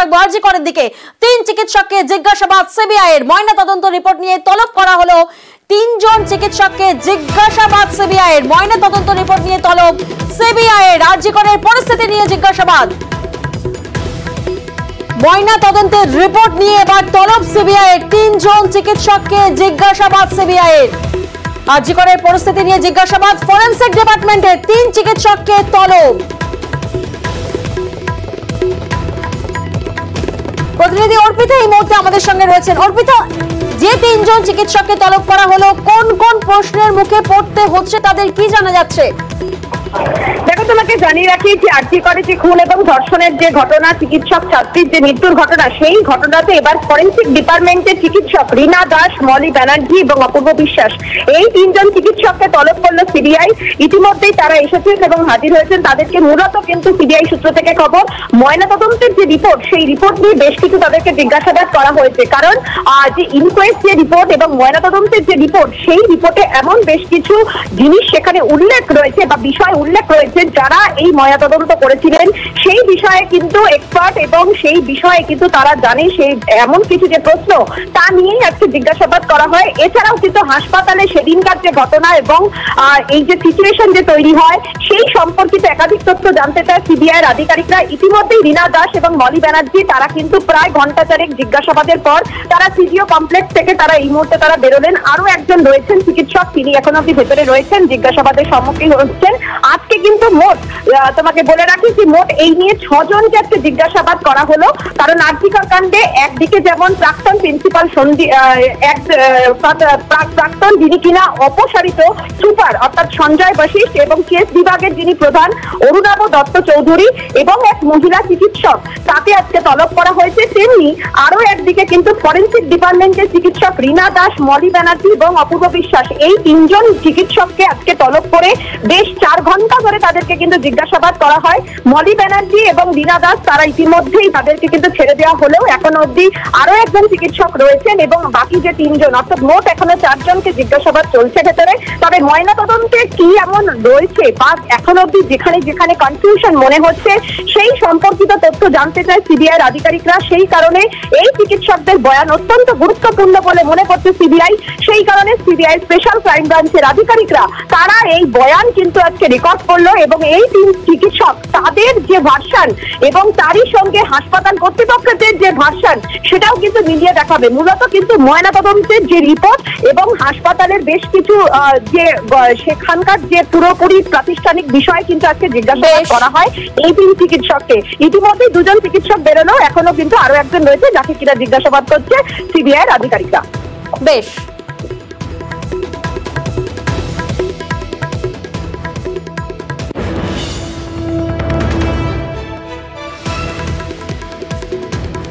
রাখবো আরজি করের দিকে। 3 চিকিৎসককে জিজ্ঞাসাবাদ সিবিআই এর। ময়না তদন্ত রিপোর্ট নিয়ে তলব করা হলো 3 জন চিকিৎসককে জিজ্ঞাসাবাদ সিবিআই এর। ময়না তদন্ত রিপোর্ট নিয়ে তলব সিবিআই এর। আরজি করের পরিস্থিতি নিয়ে জিজ্ঞাসাবাদ। ময়না তদন্তের রিপোর্ট নিয়ে এবার তলব সিবিআই এর। 3 জন চিকিৎসককে জিজ্ঞাসাবাদ সিবিআই এর। আরজি করের পরিস্থিতি নিয়ে জিজ্ঞাসাবাদ। ফরেনসিক ডিপার্টমেন্টের 3 চিকিৎসককে তলব। প্রতিনিধি অর্পিতা এই মুহূর্তে আমাদের সঙ্গে রয়েছেন। অর্পিতা, যে 3 জন চিকিৎসককে তলব করা হলো, কোন কোন প্রশ্নের মুখে পড়তে হচ্ছে তাদের কি জানা যাচ্ছে? দেখো, তোমাকে জানিয়ে রাখি যে আরজি করে যে খুন এবং ধর্ষণের যে ঘটনা, চিকিৎসক ছাত্রীর যে মৃত্যুর ঘটনা, সেই ঘটনাতে এবার ফরেনসিক ডিপার্টমেন্টের চিকিৎসক রীনা দাস, মলি ব্যানার্জি এবং অপূর্ব বিশ্বাস, এই 3 জন চিকিৎসককে তলব করলো সিবিআই। ইতিমধ্যেই তারা এসেছেন এবং হাজির হয়েছেন। তাদেরকে মূলত কিন্তু সিবিআই সূত্র থেকে খবর, ময়না তদন্তের যে রিপোর্ট, সেই রিপোর্ট নিয়ে বেশ কিছু তাদেরকে জিজ্ঞাসাবাদ করা হয়েছে। কারণ যে ইনকোয়েস্ট যে রিপোর্ট এবং ময়না তদন্তের যে রিপোর্ট, সেই রিপোর্টে এমন বেশ কিছু জিনিস সেখানে উল্লেখ রয়েছে বা বিষয় উল্লেখ রয়েছে যারা এই ময়নাতদন্ত করেছিলেন সেই বিষয়ে কিন্তু এক্সপার্ট এবং সেই বিষয়ে কিন্তু তারা জানে। সেই এমন কিছু যে প্রশ্ন, তা নিয়েই আজকে জিজ্ঞাসাবাদ করা হয়। এছাড়াও কিন্তু হাসপাতালে সেদিনকার যে ঘটনা এবং এই যে সিচুয়েশন যে তৈরি হয়, সেই সম্পর্কিত একাধিক তথ্য জানতে চায় সিবিআই এর আধিকারিকরা। ইতিমধ্যেই রীনা দাস এবং মলি ব্যানার্জি তারা কিন্তু প্রায় ঘন্টা চারেক জিজ্ঞাসাবাদের পর তারা সিজিও কমপ্লেক্স থেকে তারা এই মুহূর্তে তারা বেরোলেন। আরো একজন রয়েছেন চিকিৎসক, তিনি এখন অব্দি ভেতরে রয়েছেন, জিজ্ঞাসাবাদের সম্মুখীন হচ্ছেন। আজকে কিন্তু মোট, তোমাকে বলে রাখি যে মোট এই নিয়ে 6 জনকে আজকে জিজ্ঞাসাবাদ করা হলো। কারণ আরজি কর কাণ্ডে একদিকে যেমন প্রাক্তন প্রিন্সিপাল প্রাক্তন যিনি কিনা অপসারিত সুপার অর্থাৎ সঞ্জয় বশিষ্ঠ এবং কেস বিভাগের যিনি প্রধান অরুণাভ দত্ত চৌধুরী এবং এক মহিলা চিকিৎসক, তাকে আজকে তলব করা হয়েছে। তেমনি আরো একদিকে কিন্তু ফরেনসিক ডিপার্টমেন্টের চিকিৎসক রীনা দাস, মলি ব্যানার্জি এবং অপূর্ব বিশ্বাস, এই 3 জন চিকিৎসককে আজকে তলব করে বেশ 4 ঘন্টা ধরে তাদেরকে কিন্তু জিজ্ঞাসাবাদ করা হয়। মলি ব্যানার্জি এবং রীনা দাস তারা ইতিমধ্যেই তাদেরকে কিন্তু ছেড়ে দেওয়া হলেও এখন অব্দি আরো একজন চিকিৎসক রয়েছেন এবং বাকি যে 3 জন, অর্থাৎ মোট এখনো 4 জনকে জিজ্ঞাসাবাদ চলছে ভেতরে। তবে ময়না তদন্তে কি এমন রয়েছে বা এখন অব্দি যেখানে যেখানে কনফিউশন মনে হচ্ছে, সেই সম্পর্কিত তথ্য জানতে চায় সিবিআই এর আধিকারিকরা। সেই কারণে এই চিকিৎসকদের বয়ান অত্যন্ত গুরুত্বপূর্ণ বলে মনে করছে সিবিআই। সেই কারণে সিবিআই স্পেশাল ক্রাইম ব্রাঞ্চের আধিকারিকরা তারা এই বয়ান কিন্তু আজকে রেকর্ড করলো এবং এই 3 চিকিৎসক তাদের যে ভার্সন এবং তারই সঙ্গে হাসপাতাল কর্তৃপক্ষের যে ভার্সন, সেটাও কিন্তু মিলিয়ে দেখাবে। মূলত কিন্তু ময়নাতদন্তের যে রিপোর্ট এবং হাসপাতালের বেশ কিছু যে সেখানকার যে পুরোপুরি প্রাতিষ্ঠানিক বিষয় কিন্তু আজকে জিজ্ঞাসাবাদ করা হয় এই 3 চিকিৎসককে। ইতিমধ্যে 2 জন চিকিৎসক বেরোনো, এখনো কিন্তু আরো একজন রয়েছে যাকে কিনা জিজ্ঞাসাবাদ করছে সিবিআই এর আধিকারিকরা। বেশ।